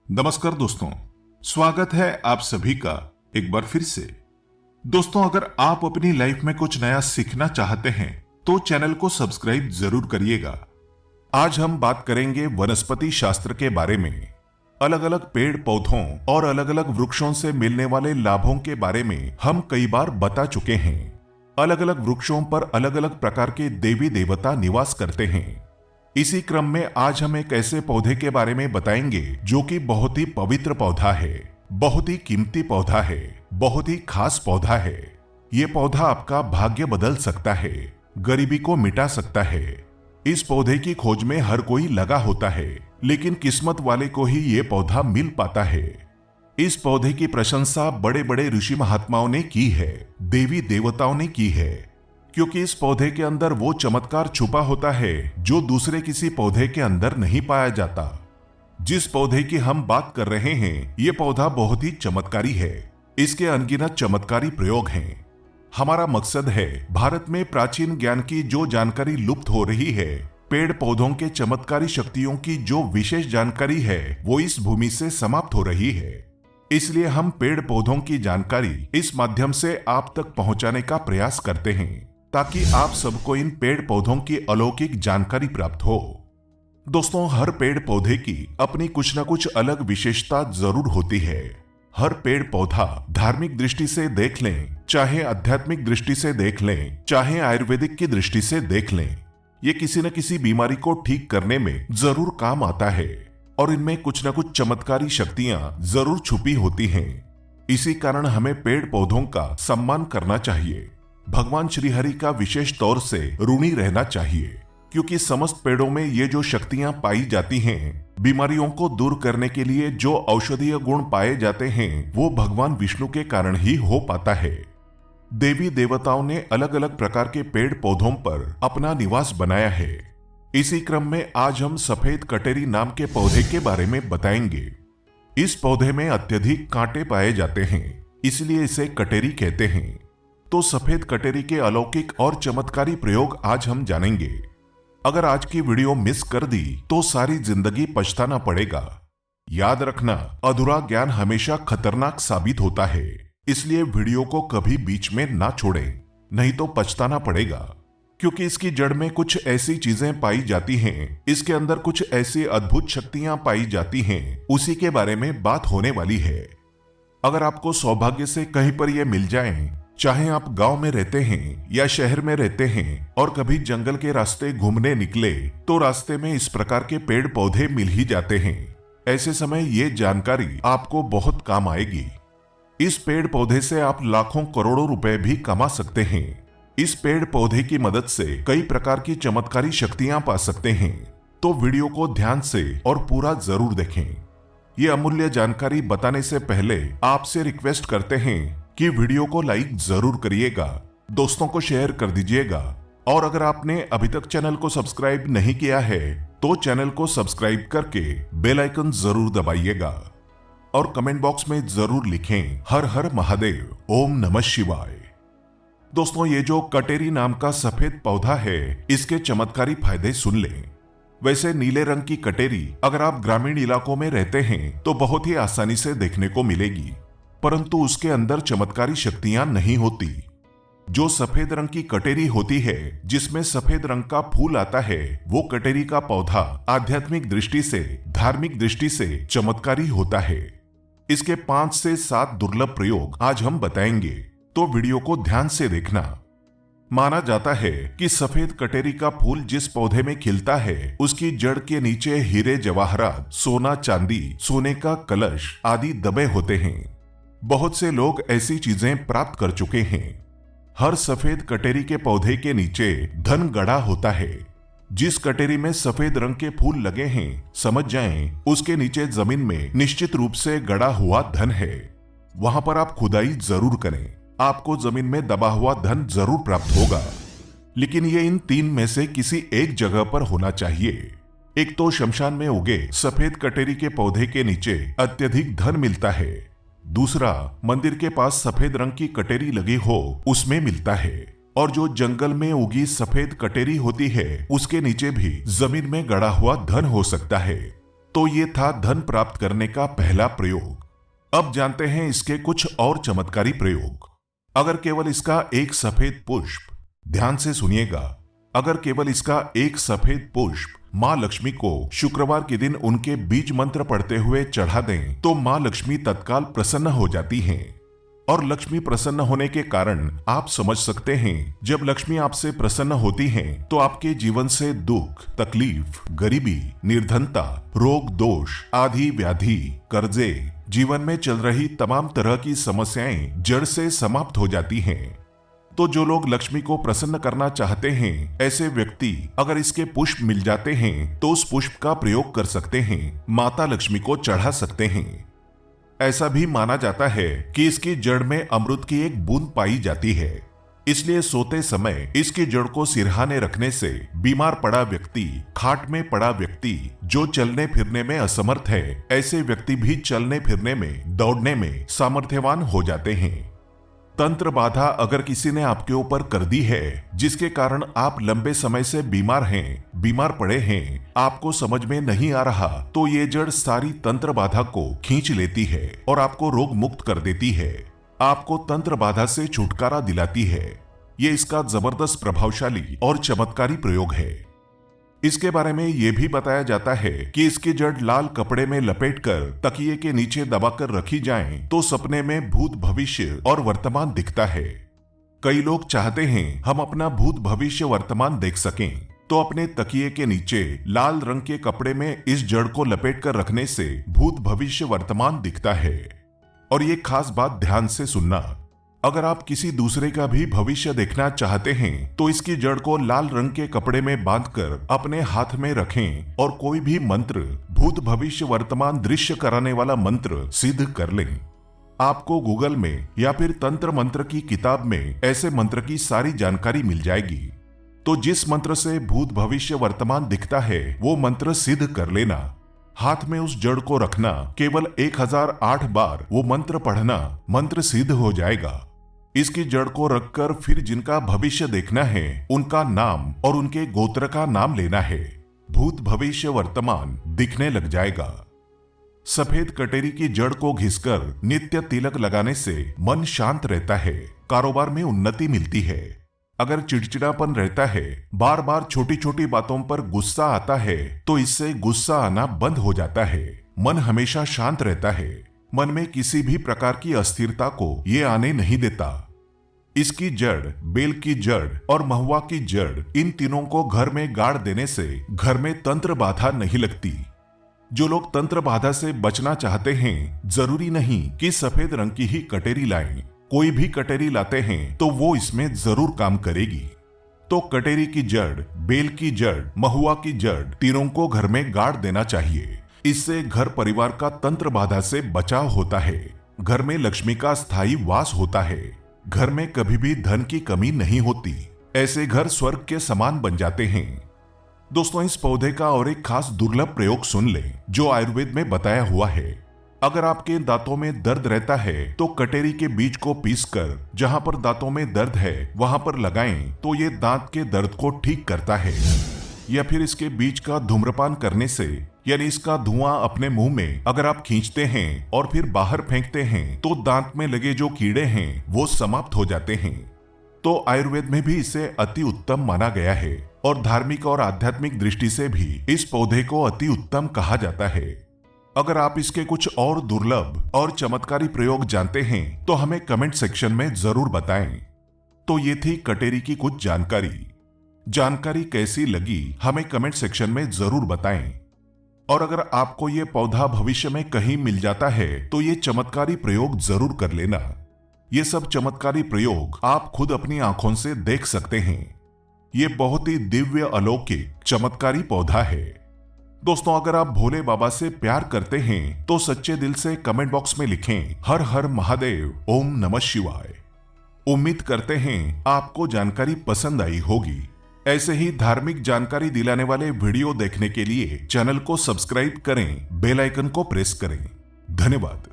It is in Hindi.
नमस्कार दोस्तों, स्वागत है आप सभी का एक बार फिर से। दोस्तों, अगर आप अपनी लाइफ में कुछ नया सीखना चाहते हैं तो चैनल को सब्सक्राइब जरूर करिएगा। आज हम बात करेंगे वनस्पति शास्त्र के बारे में। अलग अलग पेड़ पौधों और अलग अलग वृक्षों से मिलने वाले लाभों के बारे में हम कई बार बता चुके हैं। अलग अलग वृक्षों पर अलग अलग प्रकार के देवी देवता निवास करते हैं। इसी क्रम में आज हम एक ऐसे पौधे के बारे में बताएंगे जो कि बहुत ही पवित्र पौधा है, बहुत ही कीमती पौधा है, बहुत ही खास पौधा है। ये पौधा आपका भाग्य बदल सकता है, गरीबी को मिटा सकता है। इस पौधे की खोज में हर कोई लगा होता है, लेकिन किस्मत वाले को ही ये पौधा मिल पाता है। इस पौधे की प्रशंसा बड़े बड़े ऋषि महात्माओं ने की है, देवी देवताओं ने की है, क्योंकि इस पौधे के अंदर वो चमत्कार छुपा होता है जो दूसरे किसी पौधे के अंदर नहीं पाया जाता। जिस पौधे की हम बात कर रहे हैं, ये पौधा बहुत ही चमत्कारी है। इसके अनगिनत चमत्कारी प्रयोग हैं। हमारा मकसद है भारत में प्राचीन ज्ञान की जो जानकारी लुप्त हो रही है, पेड़ पौधों के चमत्कारी शक्तियों की जो विशेष जानकारी है, वो इस भूमि से समाप्त हो रही है। इसलिए हम पेड़ पौधों की जानकारी इस माध्यम से आप तक पहुंचाने का प्रयास करते हैं, ताकि आप सबको इन पेड़ पौधों की अलौकिक जानकारी प्राप्त हो। दोस्तों, हर पेड़ पौधे की अपनी कुछ न कुछ अलग विशेषता जरूर होती है। हर पेड़ पौधा धार्मिक दृष्टि से देख लें, चाहे आध्यात्मिक दृष्टि से देख लें, चाहे आयुर्वेदिक की दृष्टि से देख लें, ये किसी न किसी बीमारी को ठीक करने में जरूर काम आता है और इनमें कुछ न कुछ चमत्कारी शक्तियां जरूर छुपी होती हैं। इसी कारण हमें पेड़ पौधों का सम्मान करना चाहिए। भगवान श्री हरि का विशेष तौर से ऋणी रहना चाहिए, क्योंकि समस्त पेड़ों में ये जो शक्तियां पाई जाती हैं, बीमारियों को दूर करने के लिए जो औषधीय गुण पाए जाते हैं, वो भगवान विष्णु के कारण ही हो पाता है। देवी देवताओं ने अलग अलग प्रकार के पेड़ पौधों पर अपना निवास बनाया है। इसी क्रम में आज हम सफेद कटेरी नाम के पौधे के बारे में बताएंगे। इस पौधे में अत्यधिक कांटे पाए जाते हैं, इसलिए इसे कटेरी कहते हैं। तो सफेद कटेरी के अलौकिक और चमत्कारी प्रयोग आज हम जानेंगे। अगर आज की वीडियो मिस कर दी तो सारी जिंदगी पछताना पड़ेगा। याद रखना, अधूरा ज्ञान हमेशा खतरनाक साबित होता है, इसलिए वीडियो को कभी बीच में ना छोड़ें, नहीं तो पछताना पड़ेगा। क्योंकि इसकी जड़ में कुछ ऐसी चीजें पाई जाती हैं, इसके अंदर कुछ ऐसी अद्भुत शक्तियां पाई जाती हैं, उसी के बारे में बात होने वाली है। अगर आपको सौभाग्य से कहीं पर यह मिल जाएं, चाहे आप गांव में रहते हैं या शहर में रहते हैं और कभी जंगल के रास्ते घूमने निकले, तो रास्ते में इस प्रकार के पेड़ पौधे मिल ही जाते हैं। ऐसे समय ये जानकारी आपको बहुत काम आएगी। इस पेड़ पौधे से आप लाखों करोड़ों रुपए भी कमा सकते हैं। इस पेड़ पौधे की मदद से कई प्रकार की चमत्कारी शक्तियां पा सकते हैं। तो वीडियो को ध्यान से और पूरा जरूर देखें। ये अमूल्य जानकारी बताने से पहले आपसे रिक्वेस्ट करते हैं कि वीडियो को लाइक जरूर करिएगा, दोस्तों को शेयर कर दीजिएगा, और अगर आपने अभी तक चैनल को सब्सक्राइब नहीं किया है तो चैनल को सब्सक्राइब करके बेल आइकन जरूर दबाइएगा और कमेंट बॉक्स में जरूर लिखें हर हर महादेव, ओम नमः शिवाय। दोस्तों, ये जो कटेरी नाम का सफेद पौधा है, इसके चमत्कारी फायदे सुन लें। वैसे नीले रंग की कटेरी अगर आप ग्रामीण इलाकों में रहते हैं तो बहुत ही आसानी से देखने को मिलेगी, परंतु उसके अंदर चमत्कारी शक्तियां नहीं होती। जो सफेद रंग की कटेरी होती है, जिसमें सफेद रंग का फूल आता है, वो कटेरी का पौधा आध्यात्मिक दृष्टि से, धार्मिक दृष्टि से चमत्कारी होता है। इसके 5 से 7 दुर्लभ प्रयोग आज हम बताएंगे, तो वीडियो को ध्यान से देखना। माना जाता है कि सफेद कटेरी का फूल जिस पौधे में खिलता है, उसकी जड़ के नीचे हीरे जवाहरात, सोना चांदी, सोने का कलश आदि दबे होते हैं। बहुत से लोग ऐसी चीजें प्राप्त कर चुके हैं। हर सफेद कटेरी के पौधे के नीचे धन गड़ा होता है। जिस कटेरी में सफेद रंग के फूल लगे हैं, समझ जाएं उसके नीचे जमीन में निश्चित रूप से गड़ा हुआ धन है। वहां पर आप खुदाई जरूर करें, आपको जमीन में दबा हुआ धन जरूर प्राप्त होगा। लेकिन ये इन 3 में से किसी एक जगह पर होना चाहिए। एक तो शमशान में उगे सफेद कटेरी के पौधे के नीचे अत्यधिक धन मिलता है। दूसरा, मंदिर के पास सफेद रंग की कटेरी लगी हो, उसमें मिलता है। और जो जंगल में उगी सफेद कटेरी होती है, उसके नीचे भी जमीन में गड़ा हुआ धन हो सकता है। तो ये था धन प्राप्त करने का पहला प्रयोग। अब जानते हैं इसके कुछ और चमत्कारी प्रयोग। अगर केवल इसका एक सफेद पुष्प, ध्यान से सुनिएगा, अगर केवल इसका एक सफेद पुष्प मां लक्ष्मी को शुक्रवार के दिन उनके बीज मंत्र पढ़ते हुए चढ़ा दें तो मां लक्ष्मी तत्काल प्रसन्न हो जाती हैं। और लक्ष्मी प्रसन्न होने के कारण आप समझ सकते हैं, जब लक्ष्मी आपसे प्रसन्न होती हैं तो आपके जीवन से दुख, तकलीफ, गरीबी, निर्धनता, रोग, दोष, आदि व्याधि, कर्जे, जीवन में चल रही तमाम तरह की समस्याएं जड़ से समाप्त हो जाती हैं। तो जो लोग लक्ष्मी को प्रसन्न करना चाहते हैं, ऐसे व्यक्ति अगर इसके पुष्प मिल जाते हैं तो उस पुष्प का प्रयोग कर सकते हैं, माता लक्ष्मी को चढ़ा सकते हैं। ऐसा भी माना जाता है कि इसकी जड़ में अमृत की एक बूंद पाई जाती है, इसलिए सोते समय इसकी जड़ को सिरहाने रखने से बीमार पड़ा व्यक्ति, खाट में पड़ा व्यक्ति, जो चलने फिरने में असमर्थ है, ऐसे व्यक्ति भी चलने फिरने में, दौड़ने में सामर्थ्यवान हो जाते हैं। तंत्र बाधा अगर किसी ने आपके ऊपर कर दी है, जिसके कारण आप लंबे समय से बीमार हैं, बीमार पड़े हैं, आपको समझ में नहीं आ रहा, तो ये जड़ सारी तंत्र बाधा को खींच लेती है और आपको रोग मुक्त कर देती है, आपको तंत्र बाधा से छुटकारा दिलाती है। ये इसका जबरदस्त प्रभावशाली और चमत्कारी प्रयोग है। इसके बारे में यह भी बताया जाता है कि इसकी जड़ लाल कपड़े में लपेटकर तकिए के नीचे दबाकर रखी जाए तो सपने में भूत, भविष्य और वर्तमान दिखता है। कई लोग चाहते हैं हम अपना भूत, भविष्य, वर्तमान देख सकें, तो अपने तकिए के नीचे लाल रंग के कपड़े में इस जड़ को लपेटकर रखने से भूत, भविष्य, वर्तमान दिखता है। और ये खास बात ध्यान से सुनना, अगर आप किसी दूसरे का भी भविष्य देखना चाहते हैं तो इसकी जड़ को लाल रंग के कपड़े में बांधकर अपने हाथ में रखें और कोई भी मंत्र, भूत, भविष्य, वर्तमान दृश्य कराने वाला मंत्र सिद्ध कर लें। आपको गूगल में या फिर तंत्र मंत्र की किताब में ऐसे मंत्र की सारी जानकारी मिल जाएगी। तो जिस मंत्र से भूत, भविष्य, वर्तमान दिखता है वो मंत्र सिद्ध कर लेना। हाथ में उस जड़ को रखना, केवल 1008 बार वो मंत्र पढ़ना, मंत्र सिद्ध हो जाएगा। इसकी जड़ को रखकर फिर जिनका भविष्य देखना है उनका नाम और उनके गोत्र का नाम लेना है, भूत, भविष्य, वर्तमान दिखने लग जाएगा। सफेद कटेरी की जड़ को घिसकर नित्य तिलक लगाने से मन शांत रहता है, कारोबार में उन्नति मिलती है। अगर चिड़चिड़ापन रहता है, बार बार छोटी छोटी बातों पर गुस्सा आता है, तो इससे गुस्सा आना बंद हो जाता है, मन हमेशा शांत रहता है, मन में किसी भी प्रकार की अस्थिरता को ये आने नहीं देता। इसकी जड़, बेल की जड़ और महुआ की जड़, इन तीनों को घर में गाड़ देने से घर में तंत्र बाधा नहीं लगती। जो लोग तंत्र बाधा से बचना चाहते हैं, जरूरी नहीं कि सफेद रंग की ही कटेरी लाएं, कोई भी कटेरी लाते हैं तो वो इसमें जरूर काम करेगी। तो कटेरी की जड़, बेल की जड़, महुआ की जड़, तीनों को घर में गाड़ देना चाहिए। इससे घर परिवार का तंत्र बाधा से बचाव होता है, घर में लक्ष्मी का स्थायी वास होता है, घर में कभी भी धन की कमी नहीं होती, ऐसे घर स्वर्ग के समान बन जाते हैं। दोस्तों, इस पौधे का और एक खास दुर्लभ प्रयोग सुन लें जो आयुर्वेद में बताया हुआ है। अगर आपके दांतों में दर्द रहता है तो कटेरी के बीज को पीसकर जहां पर दांतों में दर्द है वहां पर लगाएं तो ये दांत के दर्द को ठीक करता है। या फिर इसके बीज का धूम्रपान करने से, यानी इसका धुआं अपने मुंह में अगर आप खींचते हैं और फिर बाहर फेंकते हैं तो दांत में लगे जो कीड़े हैं वो समाप्त हो जाते हैं। तो आयुर्वेद में भी इसे अति उत्तम माना गया है और धार्मिक और आध्यात्मिक दृष्टि से भी इस पौधे को अति उत्तम कहा जाता है। अगर आप इसके कुछ और दुर्लभ और चमत्कारी प्रयोग जानते हैं तो हमें कमेंट सेक्शन में जरूर बताएं। तो ये थी कटेरी की कुछ जानकारी कैसी लगी हमें कमेंट सेक्शन में जरूर बताएं। और अगर आपको ये पौधा भविष्य में कहीं मिल जाता है तो ये चमत्कारी प्रयोग जरूर कर लेना। ये सब चमत्कारी प्रयोग आप खुद अपनी आंखों से देख सकते हैं। ये बहुत ही दिव्य, अलौकिक, चमत्कारी पौधा है। दोस्तों, अगर आप भोले बाबा से प्यार करते हैं तो सच्चे दिल से कमेंट बॉक्स में लिखें हर हर महादेव, ओम नमः शिवाय। उम्मीद करते हैं आपको जानकारी पसंद आई होगी। ऐसे ही धार्मिक जानकारी दिलाने वाले वीडियो देखने के लिए चैनल को सब्सक्राइब करें, बेल आइकन को प्रेस करें। धन्यवाद।